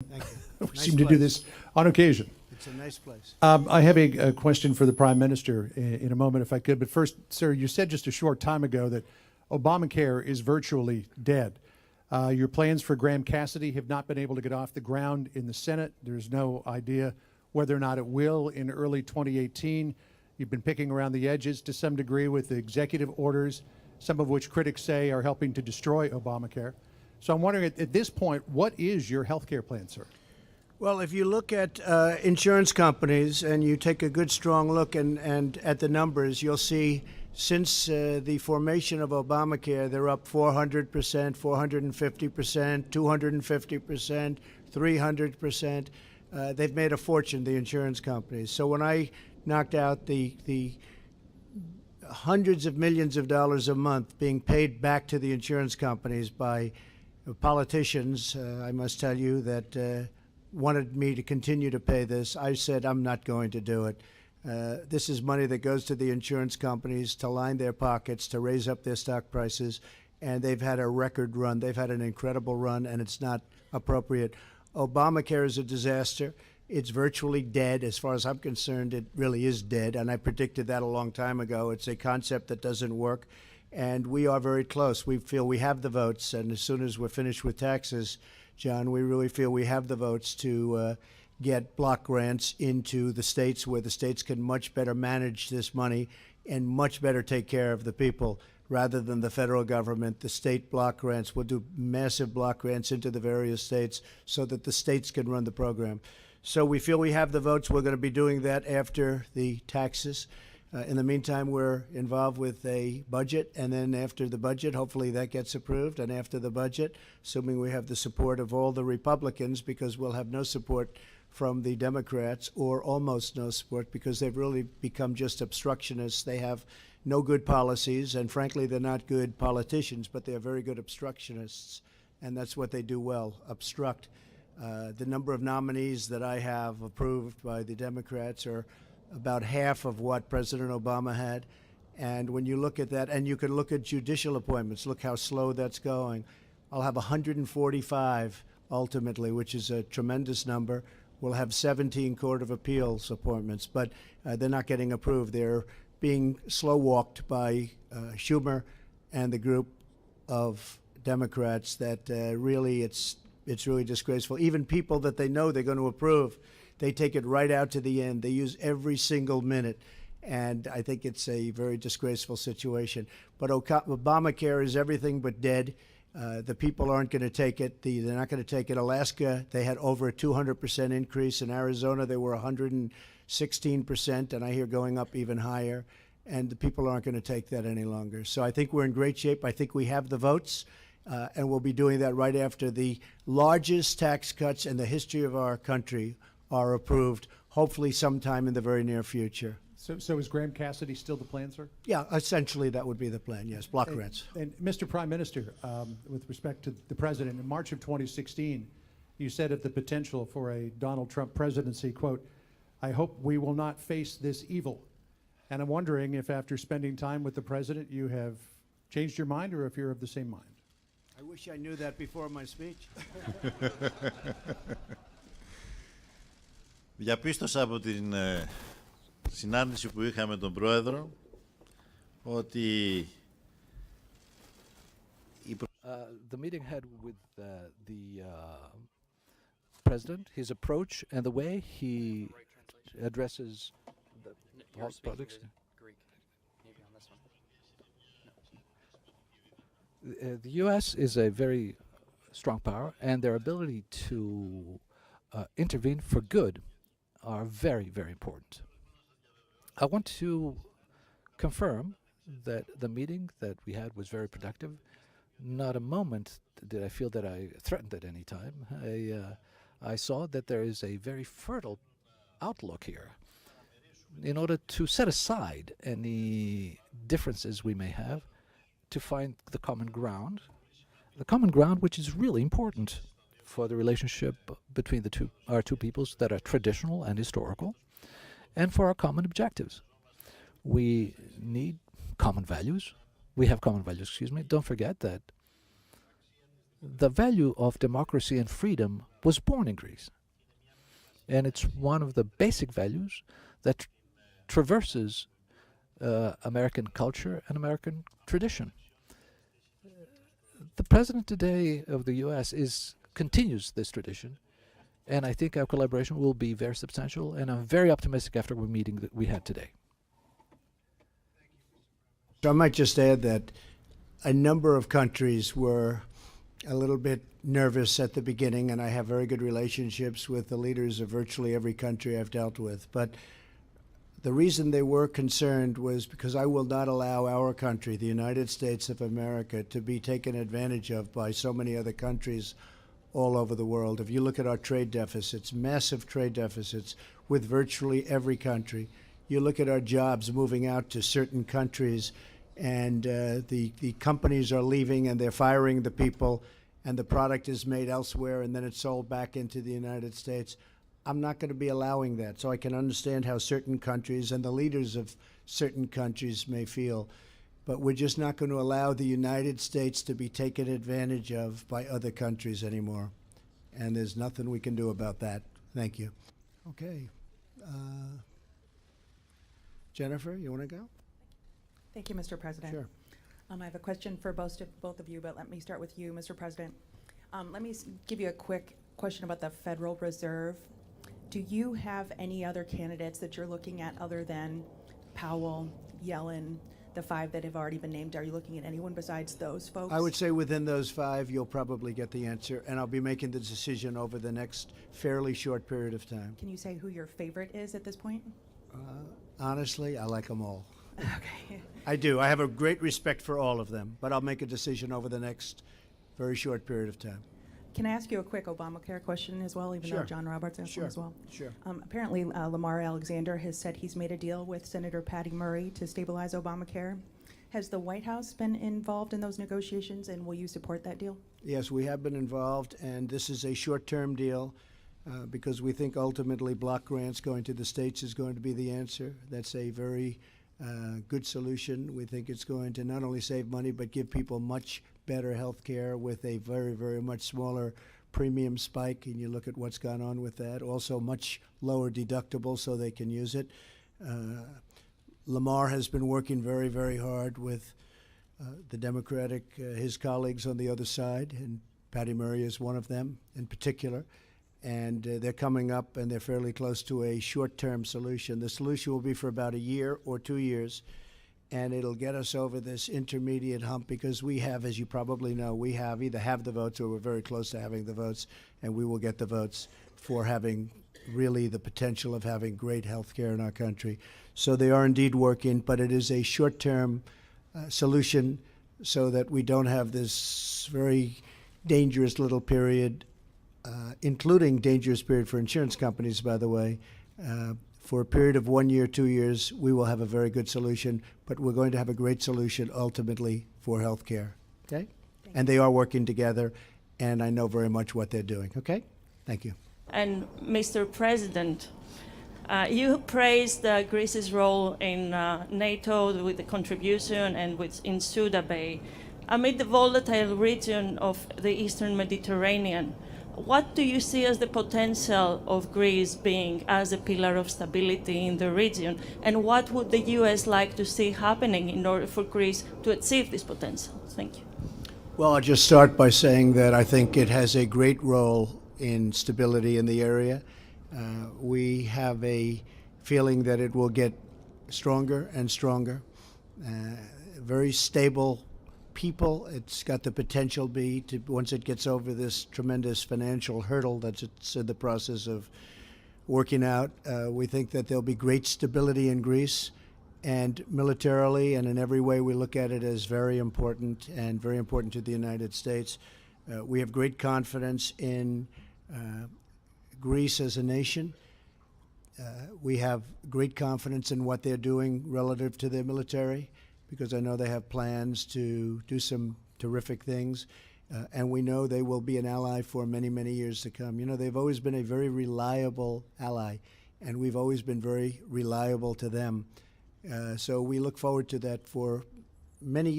Thank you. We seem to do this on occasion. It's a nice place. I have a question for the Prime Minister in a moment, if I could. But first, sir, you said just a short time ago that Obamacare is virtually dead. Your plans for Graham Cassidy have not been able to get off the ground in the Senate. There's no idea whether or not it will in early 2018. You've been picking around the edges to some degree with the executive orders, some of which critics say are helping to destroy Obamacare. So I'm wondering, at this point, what is your health care plan, sir? Well, if you look at insurance companies and you take a good, strong look and at the numbers, you'll see since the formation of Obamacare, they're up 400%, 450%, 250%, 300%. They've made a fortune, the insurance companies. So when I knocked out the hundreds of millions of dollars a month being paid back to the insurance companies by politicians, I must tell you, that wanted me to continue to pay this, I said, I'm not going to do it. This is money that goes to the insurance companies to line their pockets, to raise up their stock prices, and they've had a record run. They've had an incredible run, and it's not appropriate. Obamacare is a disaster. It's virtually dead. As far as I'm concerned, it really is dead, and I predicted that a long time ago. It's a concept that doesn't work, and we are very close. We feel we have the votes, and as soon as we're finished with taxes, John, we really feel we have the votes to get block grants into the states where the states can much better manage this money and much better take care of the people rather than the federal government. The state block grants will do massive block grants into the various states so that the states can run the program. So we feel we have the votes. We're going to be doing that after the taxes. In the meantime, we're involved with a budget, and then after the budget, hopefully that gets approved, and after the budget, assuming we have the support of all the Republicans, because we'll have no support from the Democrats, or almost no support, because they've really become just obstructionists. They have no good policies, and frankly, they're not good politicians, but they're very good obstructionists, and that's what they do well, obstruct. The number of nominees that I have approved by the Democrats are about half of what President Obama had. And when you look at that, and you can look at judicial appointments, look how slow that's going. I'll have 145 ultimately, which is a tremendous number. We'll have 17 Court of Appeals appointments, but they're not getting approved. They're being slow-walked by Schumer and the group of Democrats that really, it's really disgraceful. Even people that they know they're going to approve, they take it right out to the end. They use every single minute, and I think it's a very disgraceful situation. But Obamacare is everything but dead. The people aren't going to take it. They're not going to take it. Alaska, they had over a 200% increase. In Arizona, they were 116%, and I hear going up even higher. And the people aren't going to take that any longer. So I think we're in great shape. I think we have the votes, and we'll be doing that right after the largest tax cuts in the history of our country are approved, hopefully sometime in the very near future. So is Graham Cassidy still the plan, sir? Yeah, essentially that would be the plan, yes, block grants. And Mr. Prime Minister, with respect to the president, in March of 2016, you said of the potential for a Donald Trump presidency, quote, "I hope we will not face this evil." And I'm wondering if after spending time with the president, you have changed your mind or if you're of the same mind. I wish I knew that before my speech. Διαπίστωσα από την συνάντηση που είχαμε τον Πρόεδρο ότι the meeting had with the president, his approach and the way he addresses the politics. Greek. Maybe on this one. The U.S. is a very strong power, and their ability to intervene for good are very, very important. I want to confirm that the meeting that we had was very productive. Not a moment did I feel that I threatened at any time. I saw that there is a very fertile outlook here in order to set aside any differences we may have to find the common ground which is really important for the relationship between our two peoples that are traditional and historical, and for our common objectives. We need common values. We have common values, excuse me. Don't forget that the value of democracy and freedom was born in Greece. And it's one of the basic values that traverses American culture and American tradition. The president today of the U.S. continues this tradition, and I think our collaboration will be very substantial, and I'm very optimistic after the meeting that we had today. So I might just add that a number of countries were a little bit nervous at the beginning, and I have very good relationships with the leaders of virtually every country I've dealt with. But the reason they were concerned was because I will not allow our country, the United States of America, to be taken advantage of by so many other countries all over the world. If you look at our trade deficits, massive trade deficits with virtually every country. You look at our jobs moving out to certain countries, and the companies are leaving and they're firing the people, and the product is made elsewhere and then it's sold back into the United States. I'm not going to be allowing that. So I can understand how certain countries and the leaders of certain countries may feel. But we're just not going to allow the United States to be taken advantage of by other countries anymore. And there's nothing we can do about that. Thank you. Okay. Jennifer, you want to go? Thank you, Mr. President. Sure. I have a question for both of you, but let me start with you, Mr. President. Let me give you a quick question about the Federal Reserve. Do you have any other candidates that you're looking at other than Powell, Yellen, the five that have already been named? Are you looking at anyone besides those folks? I would say within those five, you'll probably get the answer, and I'll be making the decision over the next fairly short period of time. Can you say who your favorite is at this point? Honestly, I like them all. Okay. I do. I have a great respect for all of them, but I'll make a decision over the next very short period of time. Can I ask you a quick Obamacare question as well, even Sure. though John Roberts asked one as well? Sure. Apparently, Lamar Alexander has said he's made a deal with Senator Patty Murray to stabilize Obamacare. Has the White House been involved in those negotiations, and will you support that deal? Yes, we have been involved, and this is a short-term deal because we think ultimately block grants going to the states is going to be the answer. That's a very good solution. We think it's going to not only save money but give people much better health care with a very, very much smaller premium spike, and you look at what's gone on with that. Also much lower deductible so they can use it. Lamar has been working very, very hard with the Democratic, his colleagues on the other side, and Patty Murray is one of them in particular. And they're coming up, and they're fairly close to a short-term solution. The solution will be for about a year or 2 years, and it'll get us over this intermediate hump because we have, as you probably know, we have either have the votes or we're very close to having the votes, and we will get the votes for having really the potential of having great health care in our country. So they are indeed working, but it is a short-term solution so that we don't have this very dangerous little period, including dangerous period for insurance companies, by the way. For a period of 1 year, 2 years, we will have a very good solution, but we're going to have a great solution ultimately for health care. Okay? And they are working together, and I know very much what they're doing. Okay? Thank you. And Mr. President, you praised Greece's role in NATO with the contribution and in Suda Bay. Amid the volatile region of the Eastern Mediterranean, what do you see as the potential of Greece being as a pillar of stability in the region? And what would the U.S. like to see happening in order for Greece to achieve this potential? Thank you. Well, I'll just start by saying that I think it has a great role in stability in the area. We have a feeling that it will get stronger and stronger. Very stable people. It's got the potential to once it gets over this tremendous financial hurdle that it's in the process of working out. We think that there'll be great stability in Greece, and militarily and in every way we look at it as very important and very important to the United States. We have great confidence in Greece as a nation. We have great confidence in what they're doing relative to their military, because I know they have plans to do some terrific things, and we know they will be an ally for many, many years to come. You know, they've always been a very reliable ally, and we've always been very reliable to them. So we look forward to that for many years.